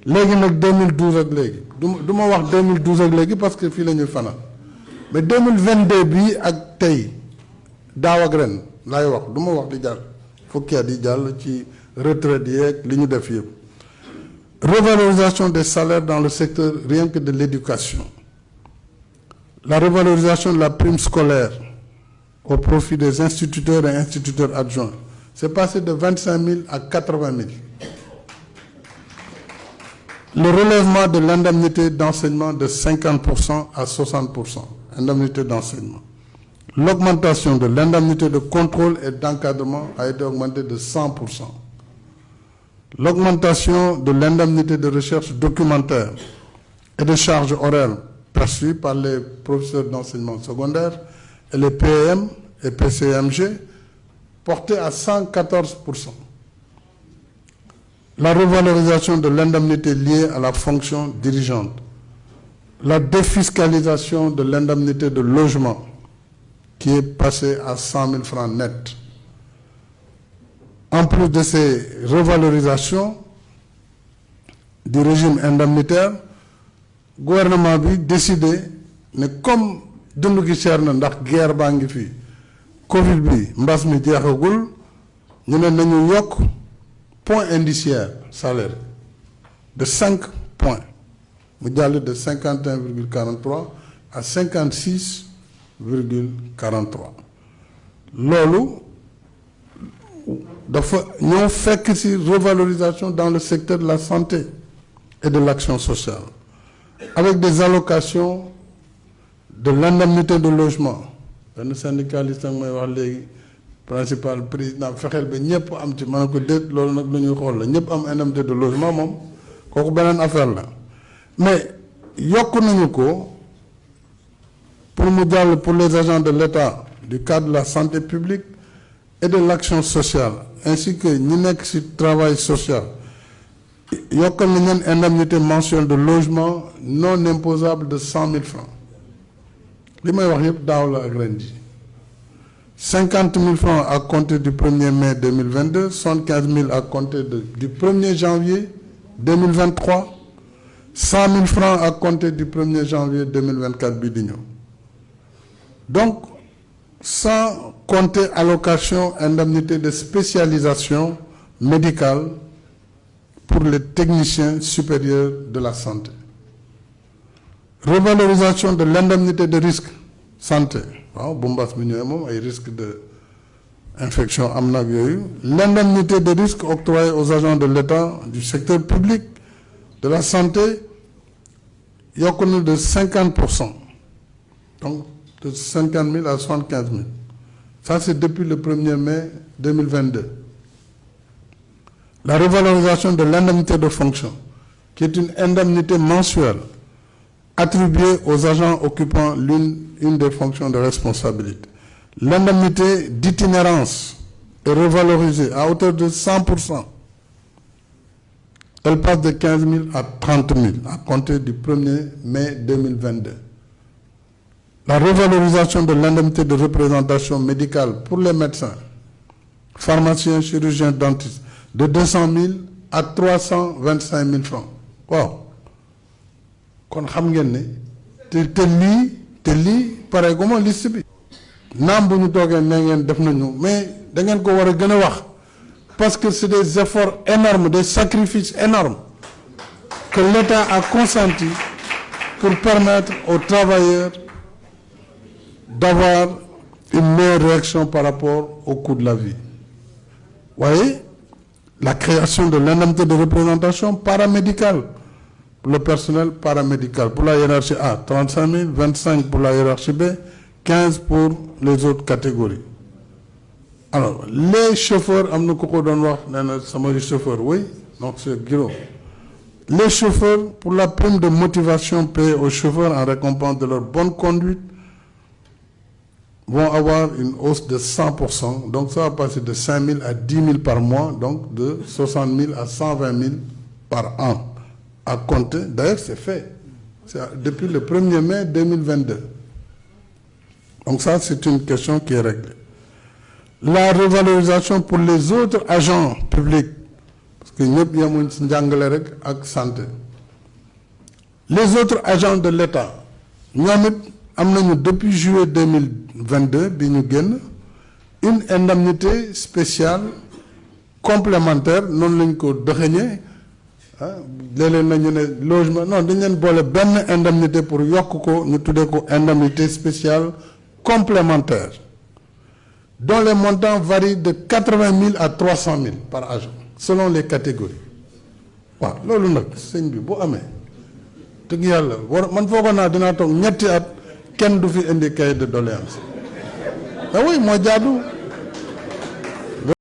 léegi nag 2012 ak léegi du ma wax 2012 ak léegi parce que fii la ñuy fanaan mais 2022 bii ak tey daaw ak ren laay wax du ma wax di jàll fukki at yi jàll ci retraite yeeg li ñu def yëpp. Revalorisation des salaires dans le secteur rien que de l'éducation. La revalorisation de la prime scolaire au profit des instituteurs et instituteurs adjoints. C'est passé de 25 000 à 80 000. Le relèvement de l'indemnité d'enseignement de 50% à 60%. Indemnité d'enseignement. L'augmentation de l'indemnité de contrôle et d'encadrement a été augmentée de 100%. L'augmentation de l'indemnité de recherche documentaire et de charges horaires perçues par les professeurs d'enseignement secondaire et les PM et PCMG portée à 114%. La revalorisation de l'indemnité liée à la fonction dirigeante. La défiscalisation de l'indemnité de logement qui est passée à 100 000 francs net. En plus de ces revalorisations du régime indemnitaire, le gouvernement a décidé, mais comme dund gi cher na ndax guerre baa ngi fi Covid bi mbas mi jeexagul ñu ne nañu yokk point indiciaire salaire de 5 points mu jàll de 51,43 à 56,43 loolu dafa ñoo fekk ci revalorisation dans le secteur de la santé et de l'action sociale avec des allocations de l'indemnité de logement benn syndicaliste nag may wax léegi principal président fexeel ba ñëpp am ci mën ko déet loolu nag lu ñuy xool la ñëpp am indemnité de logement moom kooku beneen affaire la mais yokk nañu ko pour mu jàll pour les agents de l'État du cadre de la santé publique et de l'action sociale ainsi que ñi nekk ci travail social yokkal nañ leen indemnité mensuelle de logement non imposable de 100 000 francs li may wax yëpp daaw la ak ren ji 50 000 francs à compter du 1er mai 2022 75 000 à compter du 1er janvier 2023 100 000 francs à compter du 1er janvier 2024 bii di ñëw donc sans compter allocation indemnité de spécialisation médicale pour les techniciens supérieurs de la santé. Revalorisation de l'indemnité de risque santé. Waaw bu mbas mi ñëwee moom ay risque de infection am na ak yooyu. L'indemnité de risque octroyée aux agents de l'État du secteur public de la santé yokk na de 50%. Donc de 50 000 à 75 000. Ça, c'est depuis le 1er mai 2022. La revalorisation de l'indemnité de fonction, qui est une indemnité mensuelle attribuée aux agents occupant une des fonctions de responsabilité. L'indemnité d'itinérance est revalorisée à hauteur de 100%. Elle passe de 15 000 à 30 000 à compter du 1er mai 2022. La revalorisation de l'indemnité de représentation médicale pour les médecins, pharmaciens, chirurgiens, dentistes, de 200 000 à 325 000 francs. Waaw kon xam ngeen ne te lii pareeguma liste bi naam bu ñu toogee ne ngeen def nañu mais da ngeen ko war a gën a wax parce que c'est des efforts énormes, des sacrifices énormes que l'État a consenti pour permettre aux travailleurs d'avoir une meilleure réaction par rapport au coût de la vie. Vous voyez, la création de l'indemnité de représentation paramédicale pour le personnel paramédical. Pour la hiérarchie A, 35 000, 25 pour la hiérarchie B, 15 pour les autres catégories. Alors, les chauffeurs, am na ku ko doon wax nee na sama chauffeur, oui, donc c'est gros. Les chauffeurs, pour la prime de motivation payée aux chauffeurs en récompense de leur bonne conduite, vont avoir une hausse de 100%. Donc ça va passer de 5 000 à 10 000 par mois, donc de 60 000 à 120 000 par an. À compter, d'ailleurs c'est fait. C'est depuis le 1er mai 2022. Donc ça c'est une question qui est réglée. La revalorisation pour les autres agents publics, parce que ñëpp yemuñ ci njàngale rek ak santé. Les autres agents de l'État ñoom it am nañu depuis juillet 2022 bi ñu génn une indemnité spéciale complémentaire noonu lañ ko dëxëñee ah léeg-léeg nañu ne logement non dañ leen boole benn indemnité pour yokk ko ñu tuddee ko indemnité spéciale complémentaire dont les montants varient de 80 000 à 300 000 par agent selon les catégories waaw loolu nag sëñ bi bu amee dëgg yàlla man foogoon naa dinaa toog ñetti at kenn du fi indi cahier de doléance ah oui moo jaadu